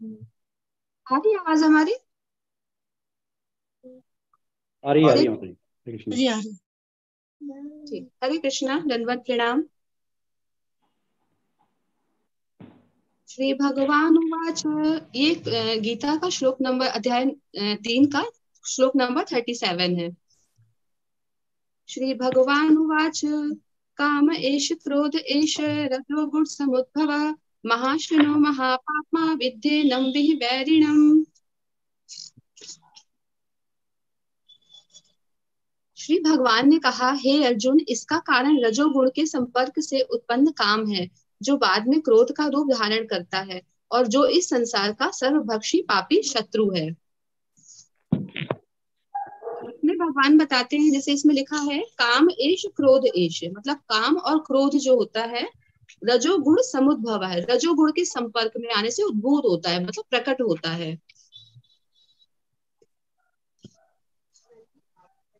आ रही है आवाज हमारी? आ रही और है माता जी, हरे कृष्ण। जी आ रही है। ठीक, हरे कृष्णा, दंडवत प्रणाम। श्री भगवान उवाच, ये गीता का श्लोक नंबर अध्याय 3 का श्लोक नंबर 37 है। श्री भगवान उवाच, काम एष क्रोध एष रजो गुण समुद्भव, महाशनो महापाप्मा विद्धेनं विहि वैरिणम्। श्री भगवान ने कहा, हे अर्जुन, इसका कारण रजोगुण के संपर्क से उत्पन्न काम है, जो बाद में क्रोध का रूप धारण करता है और जो इस संसार का सर्वभक्षी पापी शत्रु है। इसमें भगवान बताते हैं, जैसे इसमें लिखा है, काम एष क्रोध एष, मतलब काम और क्रोध जो होता है रजोगुण समुद्भव है, रजोगुण के संपर्क में आने से उद्भूत होता है, मतलब प्रकट होता है।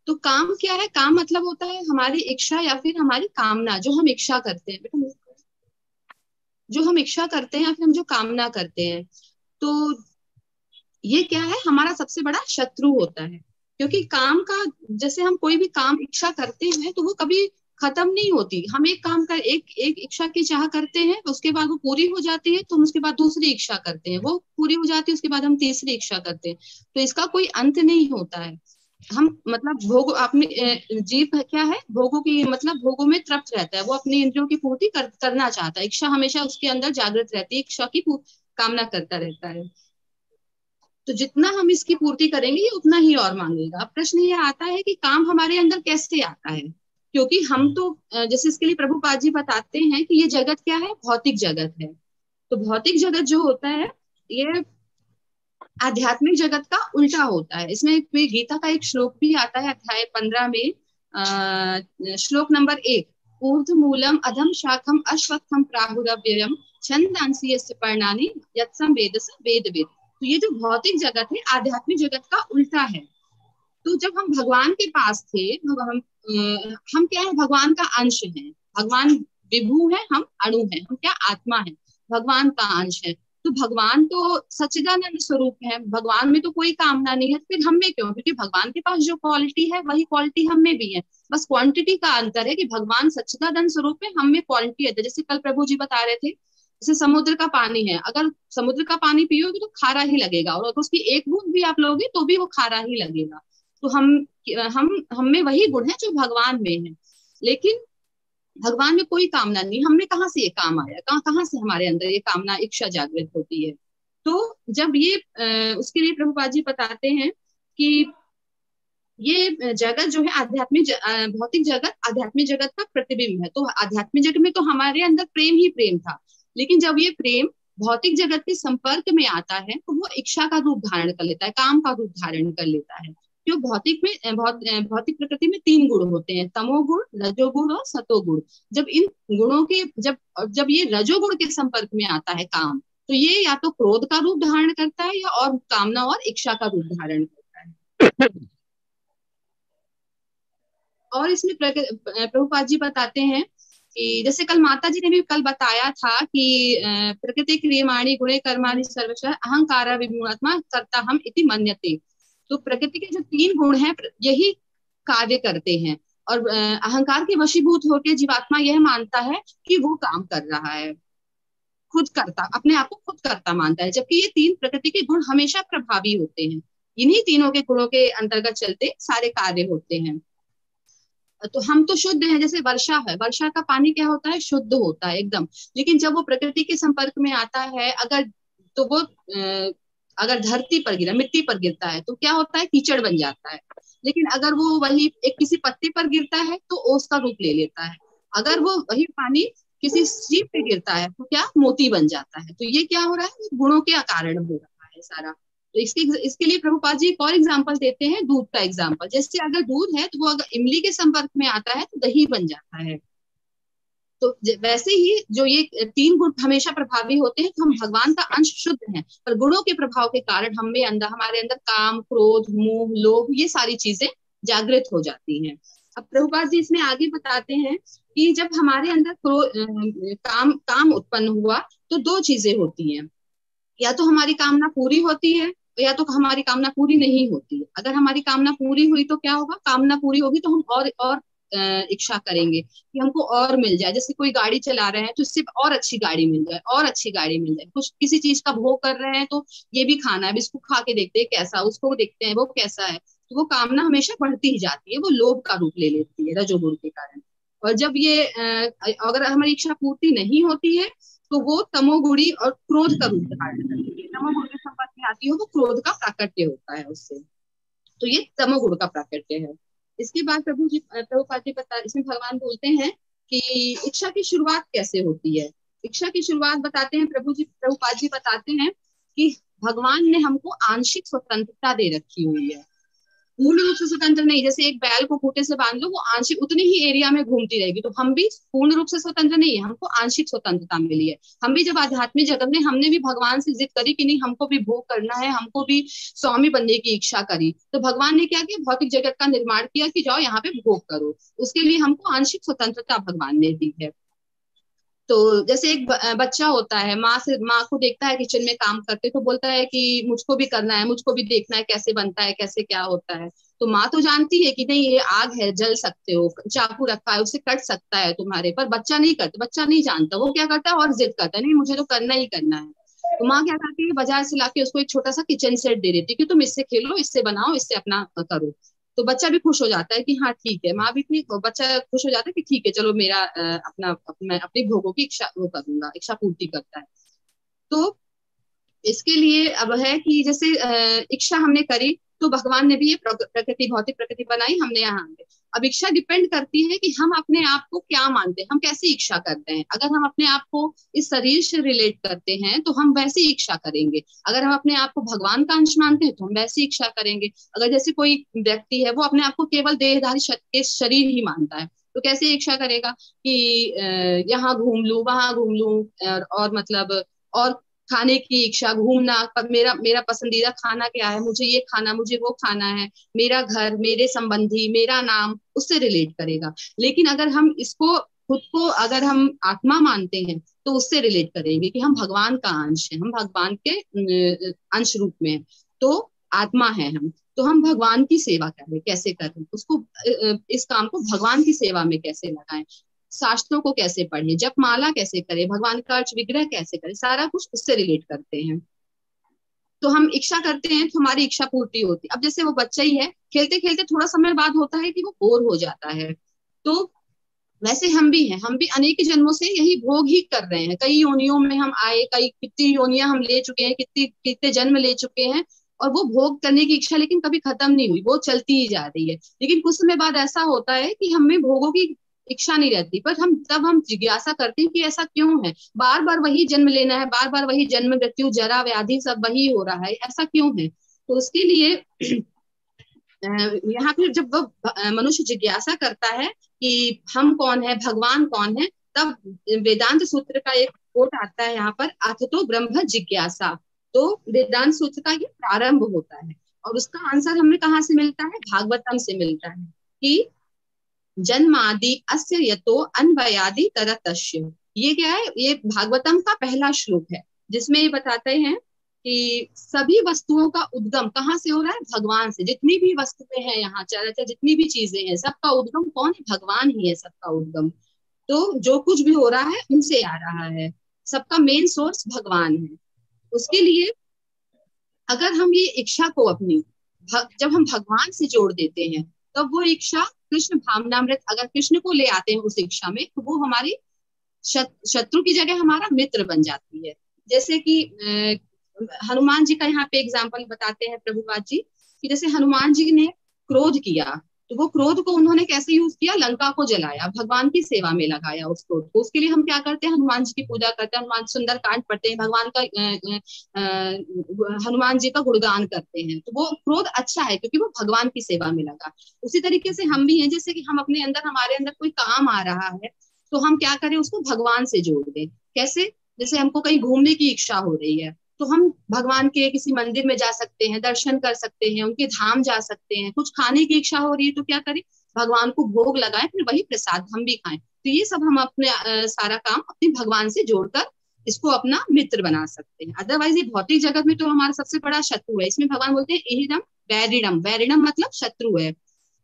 तो काम क्या है? काम मतलब होता है हमारी इच्छा या फिर हमारी कामना, जो हम इच्छा करते हैं बेटा, जो हम इच्छा करते हैं या फिर हम जो कामना करते हैं। तो ये क्या है? हमारा सबसे बड़ा शत्रु होता है, क्योंकि काम का, जैसे हम कोई भी काम इच्छा करते हैं तो वो कभी खत्म नहीं होती। हम एक काम कर एक एक इच्छा की चाह करते हैं, उसके बाद वो पूरी हो जाती है तो हम उसके बाद दूसरी इच्छा करते हैं, वो पूरी हो जाती है, उसके बाद हम तीसरी इच्छा करते हैं। तो इसका कोई अंत नहीं होता है। हम मतलब भोग अपने जीव क्या है, भोगों की मतलब भोगों में तृप्त रहता है, वो अपनी इंद्रियों की पूर्ति करना चाहता है, इच्छा हमेशा उसके अंदर जागृत रहती है, इच्छा की कामना करता रहता है। तो जितना हम इसकी पूर्ति करेंगे ये उतना ही और मांगेगा। अब प्रश्न ये आता है कि काम हमारे अंदर कैसे आता है, क्योंकि हम तो जैसे इसके लिए प्रभुपाद जी बताते हैं कि ये जगत क्या है, भौतिक जगत है। तो भौतिक जगत जो होता है ये आध्यात्मिक जगत का उल्टा होता है। इसमें गीता का एक श्लोक भी आता है अध्याय 15 में, श्लोक नंबर 1, ऊर्ध्व मूलम अधम शाखम अश्वत्थम प्राहुरव्ययम छंदांसी यस्य पर्णानि यत्सम वेद स वेदविद। तो ये जो भौतिक जगत है आध्यात्मिक जगत का उल्टा है। तो जब हम भगवान के पास थे, हम क्या है, भगवान का अंश है। भगवान विभू है, हम अणु है, हम क्या आत्मा है, भगवान का अंश है। तो भगवान तो सच्चिदानंद स्वरूप है, भगवान में तो कोई कामना नहीं है, फिर हम में क्यों? क्योंकि भगवान के पास जो क्वालिटी है वही क्वालिटी हम में भी है, बस क्वांटिटी का अंतर है कि भगवान सच्चिदानंद स्वरूप है, हम में क्वालिटी है। जैसे कल प्रभु जी बता रहे थे, जैसे समुद्र का पानी है, अगर समुद्र का पानी पियोगे तो खारा ही लगेगा, और अगर उसकी एक बूंद भी आप लोगे तो भी वो खारा ही लगेगा। तो हम में वही गुण है जो भगवान में है, लेकिन भगवान में कोई कामना नहीं। हमने कहाँ से ये काम आया, कहाँ कहाँ से हमारे अंदर ये कामना इच्छा जागृत होती है? तो जब ये उसके लिए प्रभुपाद जी बताते हैं कि ये जगत जो है भौतिक जगत आध्यात्मिक जगत का प्रतिबिंब है। तो आध्यात्मिक जगत में तो हमारे अंदर प्रेम ही प्रेम था, लेकिन जब ये प्रेम भौतिक जगत के संपर्क में आता है तो वो इच्छा का रूप धारण कर लेता है, काम का रूप धारण कर लेता है। जो भौतिक प्रकृति में 3 गुण होते हैं, तमोगुण, रजोगुण और सतोगुण। जब इन गुणों के जब जब ये रजोगुण के संपर्क में आता है काम, तो ये या तो क्रोध का रूप धारण करता है या और कामना और इच्छा का रूप धारण करता है। और इसमें प्रभुपाद जी बताते हैं कि जैसे कल माता जी ने भी कल बताया था कि प्रकृति क्रियमाणी गुणे कर्माणि सर्वश अहंकारा विमूढ़ात्मा कर्ता हम इति मन्यते। तो प्रकृति के जो 3 गुण हैं यही कार्य करते हैं, और अहंकार के वशीभूत होकर जीवात्मा यह मानता है कि वो काम कर रहा है, खुद करता, अपने आप को खुद करता मानता है, जबकि ये 3 प्रकृति के गुण हमेशा प्रभावी होते हैं। इन्हीं तीनों के गुणों के अंतर्गत चलते सारे कार्य होते हैं। तो हम तो शुद्ध है, जैसे वर्षा है, वर्षा का पानी क्या होता है, शुद्ध होता है एकदम। लेकिन जब वो प्रकृति के संपर्क में आता है, अगर तो वो अगर धरती पर गिरा, मिट्टी पर गिरता है तो क्या होता है, कीचड़ बन जाता है। लेकिन अगर वो वही एक किसी पत्ते पर गिरता है तो ओस का रूप ले लेता है। अगर वो वही पानी किसी सीप पे गिरता है तो क्या, मोती बन जाता है। तो ये क्या हो रहा है, गुणों के कारण हो रहा है सारा। तो इसके लिए प्रभुपाद जी एक और एग्जाम्पल देते हैं, दूध का एग्जाम्पल। जैसे अगर दूध है तो वो अगर इमली के संपर्क में आता है तो दही बन जाता है। तो वैसे ही जो ये 3 गुण हमेशा प्रभावी होते हैं, तो हम भगवान का अंश शुद्ध हैं, पर गुणों के प्रभाव के कारण हमारे अंदर काम, क्रोध, मोह, लोभ, ये सारी चीजें जागृत हो जाती हैं। अब प्रभुपाद जी इसमें आगे बताते हैं कि जब हमारे अंदर काम काम उत्पन्न हुआ तो 2 चीजें होती हैं। या तो हमारी कामना पूरी होती है या तो हमारी कामना पूरी नहीं होती है। अगर हमारी कामना पूरी हुई तो क्या होगा, कामना पूरी होगी तो हम और इच्छा करेंगे कि हमको और मिल जाए। जैसे कोई गाड़ी चला रहे हैं तो इससे और अच्छी गाड़ी मिल जाए, और अच्छी गाड़ी मिल जाए। कुछ किसी चीज का भोग कर रहे हैं तो ये भी खाना है, अब इसको खा के देखते हैं कैसा, उसको देखते हैं वो कैसा है। तो वो कामना हमेशा बढ़ती ही जाती है, वो लोभ का रूप ले लेती है रजोगुण के कारण। और जब ये अगर हमारी इच्छा पूर्ति नहीं होती है तो वो तमोगुणी और क्रोध का रूप धारण करती है। तमोगुण की संपत्ति आती है, वो क्रोध का प्राकट्य होता है उससे। तो ये तमोगुण का प्राकट्य है। इसके बाद प्रभुपाद जी बता, इसमें भगवान बोलते हैं कि इच्छा की शुरुआत कैसे होती है। इच्छा की शुरुआत बताते हैं प्रभुपाद जी बताते हैं कि भगवान ने हमको आंशिक स्वतंत्रता दे रखी हुई है, पूर्ण रूप से स्वतंत्र नहीं। जैसे एक बैल को खूंटे से बांध लो, वो आंशिक उतनी ही एरिया में घूमती रहेगी। तो हम भी पूर्ण रूप से स्वतंत्र नहीं है, हमको आंशिक स्वतंत्रता मिली है। हम भी जब आध्यात्मिक जगत में हमने भी भगवान से जिद करी कि नहीं हमको भी भोग करना है, हमको भी स्वामी बनने की इच्छा करी, तो भगवान ने क्या किया, भौतिक जगत का निर्माण किया कि जाओ यहाँ पे भोग करो। उसके लिए हमको आंशिक स्वतंत्रता भगवान ने दी है। तो जैसे एक बच्चा होता है, माँ को देखता है किचन में काम करते तो बोलता है कि मुझको भी करना है, मुझको भी देखना है कैसे बनता है, कैसे क्या होता है। तो माँ तो जानती है कि नहीं ये आग है, जल सकते हो, चाकू रखा है उससे कट सकता है तुम्हारे, पर बच्चा नहीं करता, बच्चा नहीं जानता, वो क्या करता है और जिद करता है नहीं मुझे तो करना ही करना है। तो माँ क्या करती है, बाजार से लाके उसको एक छोटा सा किचन सेट दे देती है कि तुम इससे खेलो, इससे बनाओ, इससे अपना करो। तो बच्चा भी खुश हो जाता है कि हाँ ठीक है, माँ भी इतनी, बच्चा खुश हो जाता है कि ठीक है चलो मेरा मैं अपनी भोगों की इच्छा वो करूंगा, इच्छा पूर्ति करता है। तो इसके लिए अब है कि जैसे इच्छा हमने करी तो भगवान ने भी ये प्रकृति, भौतिक प्रकृति बनाई, हमने यहाँ आए। अब इच्छा डिपेंड करती है कि हम अपने आप को क्या मानते हैं, हम कैसी इच्छा करते हैं। अगर हम अपने आप को इस शरीर से रिलेट करते हैं तो हम वैसी इच्छा करेंगे। अगर हम अपने आप को भगवान का अंश मानते हैं तो हम वैसी इच्छा करेंगे। अगर जैसे कोई व्यक्ति है वो अपने आप को केवल देहधारी शरीर ही मानता है तो कैसे इच्छा करेगा कि यहाँ घूम लूं, वहां घूम लूं, और मतलब और खाने की इच्छा, घूमना, मेरा मेरा पसंदीदा खाना क्या है, मुझे ये खाना, मुझे वो खाना है, मेरा घर, मेरे संबंधी, मेरा नाम, उससे रिलेट करेगा। लेकिन अगर हम इसको खुद को अगर हम आत्मा मानते हैं तो उससे रिलेट करेंगे कि हम भगवान का अंश है, हम भगवान के अंश रूप में हैं। तो आत्मा है हम, तो हम भगवान की सेवा करें, कैसे करें उसको, इस काम को भगवान की सेवा में कैसे लगाएं, शास्त्रों को कैसे पढ़े, जप माला कैसे करें, भगवान का अर्च विग्रह कैसे करें, सारा कुछ उससे रिलेट करते हैं। तो हम इच्छा करते हैं तो हमारी इच्छा पूर्ति होती है। अब जैसे वो बच्चा ही है, खेलते खेलते थोड़ा समय बाद होता है कि वो बोर हो जाता है। तो वैसे हम भी हैं, हम भी अनेक जन्मों से यही भोग ही कर रहे हैं। कई योनियों में हम आए, कई कितनी योनियां हम ले चुके हैं, कितनी कितने जन्म ले चुके हैं, और वो भोग करने की इच्छा लेकिन कभी खत्म नहीं हुई, वो चलती ही जा रही है। लेकिन कुछ समय बाद ऐसा होता है कि हमें भोगों की इच्छा नहीं रहती, पर हम जिज्ञासा करते हैं कि ऐसा क्यों है, बार बार वही जन्म लेना है, बार बार वही जन्म, मृत्यु, जरा व्याधि सब वही हो रहा है, ऐसा क्यों है। तो उसके लिए यहाँ पे जब वो मनुष्य जिज्ञासा करता है कि हम कौन है, भगवान कौन है, तब वेदांत सूत्र का एक कोट आता है यहाँ पर, अथ तो ब्रह्म जिज्ञासा। तो वेदांत सूत्र का ये प्रारंभ होता है और उसका आंसर हमें कहाँ से मिलता है, भागवतम से मिलता है कि जन्मादि अस्य यतो अन्वयादि तरतस्य। ये क्या है, ये भागवतम का पहला श्लोक है जिसमें ये बताते हैं कि सभी वस्तुओं का उद्गम कहाँ से हो रहा है, भगवान से। जितनी भी वस्तुएं हैं यहाँ, चाहे जितनी भी चीजें हैं, सबका उद्गम कौन है, भगवान ही है सबका उद्गम। तो जो कुछ भी हो रहा है उनसे आ रहा है, सबका मेन सोर्स भगवान है। उसके लिए अगर हम ये इच्छा को अपनी जब हम भगवान से जोड़ देते हैं तब वो इच्छा कृष्ण भावनामृत, अगर कृष्ण को ले आते हैं उस इच्छा में, तो वो हमारी शत्रु की जगह हमारा मित्र बन जाती है। जैसे कि हनुमान जी का यहाँ पे एग्जाम्पल बताते हैं प्रभुपाद जी कि जैसे हनुमान जी ने क्रोध किया, तो वो क्रोध को उन्होंने कैसे यूज किया, लंका को जलाया, भगवान की सेवा में लगाया उस क्रोध को। उसके लिए हम क्या करते हैं, हनुमान जी की पूजा करते हैं, हनुमान सुंदर कांड पढ़ते हैं, भगवान का हनुमान जी का गुणगान करते हैं। तो वो क्रोध अच्छा है क्योंकि वो भगवान की सेवा में लगा। उसी तरीके से हम भी हैं, जैसे कि हम अपने अंदर, हमारे अंदर कोई काम आ रहा है तो हम क्या करें, उसको भगवान से जोड़ दें। कैसे, जैसे हमको कहीं घूमने की इच्छा हो रही है तो हम भगवान के किसी मंदिर में जा सकते हैं, दर्शन कर सकते हैं, उनके धाम जा सकते हैं। कुछ खाने की इच्छा हो रही है तो क्या करें, भगवान को भोग लगाएं, फिर वही प्रसाद हम भी खाएं। तो ये सब हम अपने सारा काम अपने भगवान से जोड़कर इसको अपना मित्र बना सकते हैं। अदरवाइज ये भौतिक जगत में तो हमारा सबसे बड़ा शत्रु है। इसमें भगवान बोलते हैं इहिदम वैरिणम, वैरिणम मतलब शत्रु है।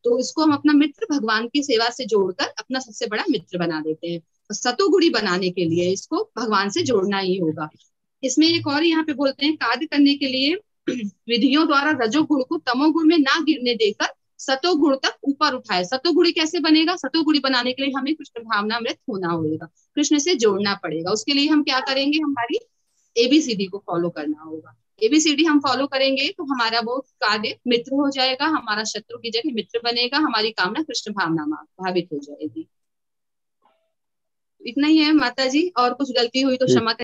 तो इसको हम अपना मित्र भगवान की सेवा से जोड़कर अपना सबसे बड़ा मित्र बना देते हैं। और सतोगुणी बनाने के लिए इसको भगवान से जोड़ना ही होगा। इसमें एक और यहाँ पे बोलते हैं, कार्य करने के लिए विधियों द्वारा रजोगुण को तमोगुण में ना गिरने देकर सतोगुण तक ऊपर उठाए। सतोगुणी कैसे बनेगा? सतोगुणी बनाने के लिए हमें कृष्ण भावनामृत होना होगा, कृष्ण से जोड़ना पड़ेगा। उसके लिए हम क्या करेंगे? हमारी एबीसीडी को फॉलो करना होगा। एबीसीडी हम फॉलो करेंगे तो हमारा वो कार्य मित्र हो जाएगा, हमारा शत्रु की जगह मित्र बनेगा, हमारी कामना कृष्ण भावना में भावित हो जाएगी। इतना ही है माता जी, और कुछ गलती हुई तो ठीक। क्षमा